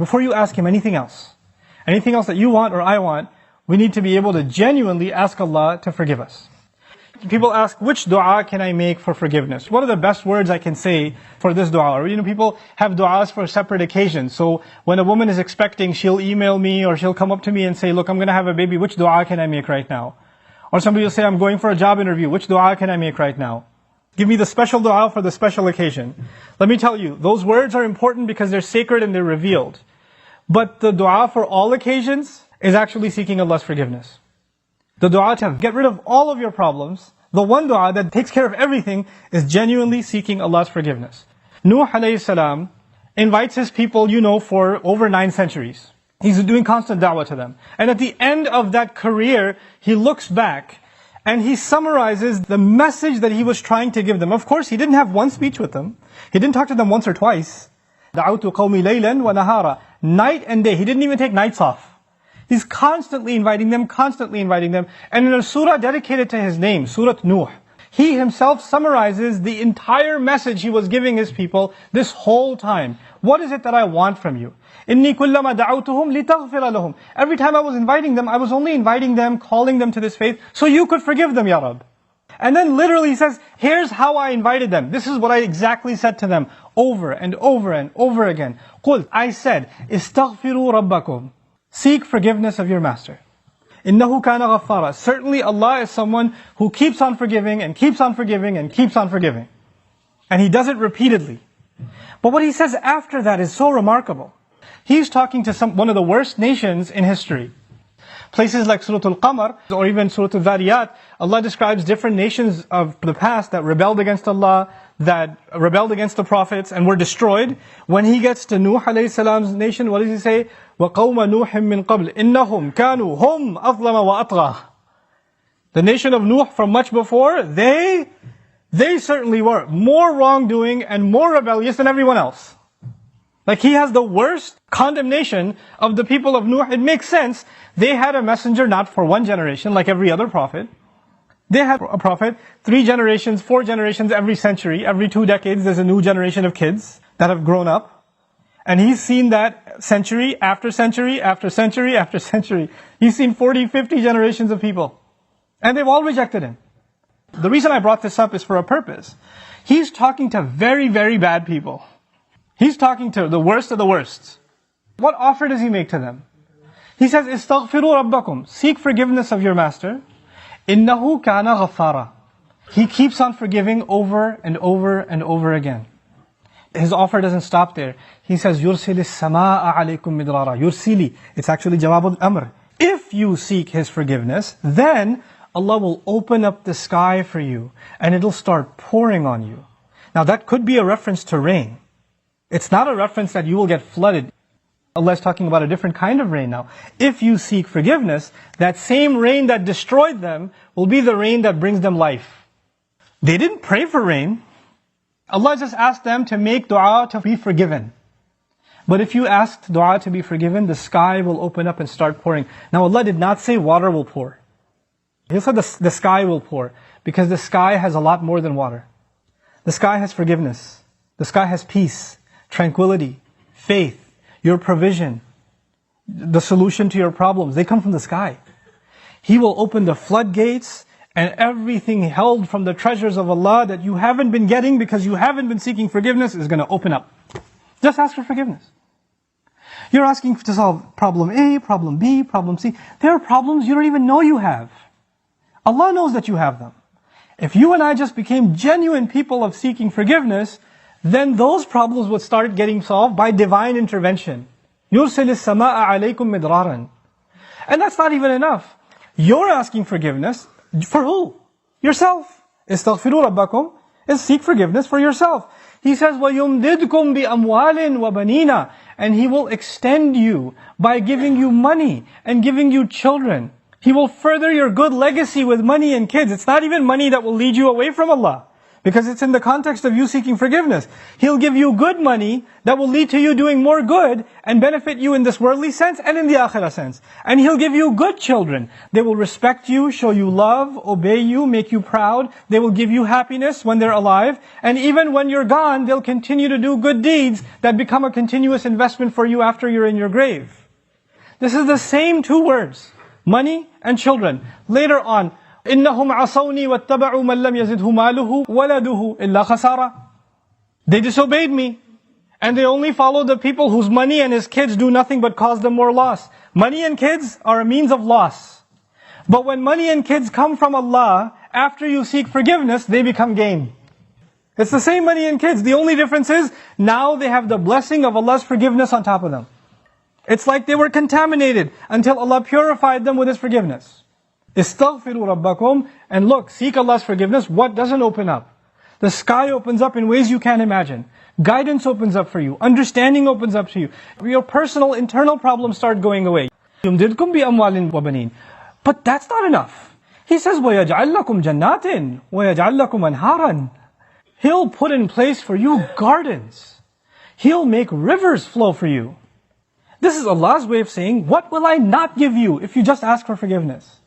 Before you ask Him anything else that you want or I want, we need to be able to genuinely ask Allah to forgive us. People ask, which dua can I make for forgiveness? What are the best words I can say for this dua? Or, people have duas for separate occasions. So when a woman is expecting, she'll email me or she'll come up to me and say, look, I'm going to have a baby. Which dua can I make right now? Or somebody will say, I'm going for a job interview. Which dua can I make right now? Give me the special dua for the special occasion. Let me tell you, those words are important because they're sacred and they're revealed. But the dua for all occasions is actually seeking Allah's forgiveness. The dua to get rid of all of your problems, the one dua that takes care of everything, is genuinely seeking Allah's forgiveness. Nuh alayhi salam invites his people, for over 9 centuries. He's doing constant da'wah to them. And at the end of that career, he looks back and he summarizes the message that he was trying to give them. Of course, he didn't have one speech with them. He didn't talk to them once or twice. دَعَوْتُ قَوْمِ لَيْلًا وَنَهَارًا. Night and day. He didn't even take nights off. He's constantly inviting them. And in a surah dedicated to his name, Surah Nuh, he himself summarizes the entire message he was giving his people this whole time. What is it that I want from you? إِنِّي كُلَّمَا دَعَوْتُهُمْ لِتَغْفِرَ لَهُمْ. Every time I was inviting them, I was only inviting them, calling them to this faith, so you could forgive them, Ya Rabb. And then literally he says, here's how I invited them. This is what I exactly said to them, over and over and over again. قُلْ, I said, اسْتَغْفِرُوا رَبَّكُمْ. Seek forgiveness of your master. إِنَّهُ كَانَ غَفَّارًا. Certainly Allah is someone who keeps on forgiving and keeps on forgiving and keeps on forgiving. And He does it repeatedly. But what He says after that is so remarkable. He's talking to one of the worst nations in history. Places like Surah Al-Qamar or even Surah Al-Dhariyat, Allah describes different nations of the past that rebelled against Allah, that rebelled against the prophets and were destroyed. When He gets to Nuh alayhi salam's nation, what does He say? وَقَوْمَ نُوحٍ مِّن قَبْلِ إِنَّهُمْ كَانُوا هُمْ أَظْلَمَ وَأَطْغَى. The nation of Nuh from much before, they certainly were more wrongdoing and more rebellious than everyone else. Like He has the worst condemnation of the people of Nuh. It makes sense. They had a messenger not for one generation like every other prophet. They had a prophet 3 generations, 4 generations every century. Every 2 decades there's a new generation of kids that have grown up. And he's seen that century after century after century after century. He's seen 40, 50 generations of people. And they've all rejected Him. The reason I brought this up is for a purpose. He's talking to very, very bad people. He's talking to the worst of the worst. What offer does He make to them? He says, "Istaghfiru rabbakum." Seek forgiveness of your master. إِنَّهُ كَانَ غَفَّارًا. He keeps on forgiving over and over and over again. His offer doesn't stop there. He says, يُرْسِلِ السَّمَاءَ عَلَيْكُمْ مِدْرَارًا. Yursili. It's actually Jawab al-Amr. If you seek His forgiveness, then Allah will open up the sky for you and it'll start pouring on you. Now that could be a reference to rain. It's not a reference that you will get flooded. Allah is talking about a different kind of rain now. If you seek forgiveness, that same rain that destroyed them will be the rain that brings them life. They didn't pray for rain. Allah just asked them to make dua to be forgiven. But if you asked dua to be forgiven, the sky will open up and start pouring. Now Allah did not say water will pour. He said the sky will pour, because the sky has a lot more than water. The sky has forgiveness. The sky has peace, tranquility, faith, your provision, the solution to your problems. They come from the sky. He will open the floodgates, and everything held from the treasures of Allah that you haven't been getting because you haven't been seeking forgiveness is going to open up. Just ask for forgiveness. You're asking to solve problem A, problem B, problem C. There are problems you don't even know you have. Allah knows that you have them. If you and I just became genuine people of seeking forgiveness, then those problems would start getting solved by divine intervention. يُرْسِلِ السَّمَاءَ عَلَيْكُمْ مِدْرَارًا. And that's not even enough. You're asking forgiveness for who? Yourself. إِسْتَغْفِرُوا رَبَّكُمْ is seek forgiveness for yourself. He says, وَيُمْدِدْكُمْ بِأَمْوَالٍ وَبَنِينَ. And He will extend you by giving you money and giving you children. He will further your good legacy with money and kids. It's not even money that will lead you away from Allah. Because it's in the context of you seeking forgiveness. He'll give you good money that will lead to you doing more good and benefit you in this worldly sense and in the akhirah sense. And He'll give you good children. They will respect you, show you love, obey you, make you proud. They will give you happiness when they're alive. And even when you're gone, they'll continue to do good deeds that become a continuous investment for you after you're in your grave. This is the same two words, money and children. Later on, إِنَّهُمْ عَصَوْنِي وَاتَّبَعُوا مَنْ لَمْ يَزِدْهُ مَالُهُ وَلَدُهُ إِلَّا خَسَارًا. They disobeyed me, and they only followed the people whose money and his kids do nothing but cause them more loss. Money and kids are a means of loss. But when money and kids come from Allah, after you seek forgiveness, they become gain. It's the same money and kids. The only difference is, now they have the blessing of Allah's forgiveness on top of them. It's like they were contaminated until Allah purified them with His forgiveness. Istaghfiru rabbakum, and look, seek Allah's forgiveness. What doesn't open up? The sky opens up in ways you can't imagine. Guidance opens up for you. Understanding opens up to you. Your personal, internal problems start going away. يُمْدِدْكُمْ بِأَمْوَالٍ وَبَنِينَ. But that's not enough. He says, وَيَجْعَلْ لَكُمْ جَنَّاتٍ وَيَجْعَلْ لَكُمْ أَنْهَارًا. He'll put in place for you gardens. He'll make rivers flow for you. This is Allah's way of saying, what will I not give you if you just ask for forgiveness?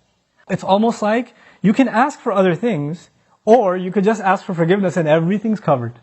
It's almost like you can ask for other things, or you could just ask for forgiveness and everything's covered.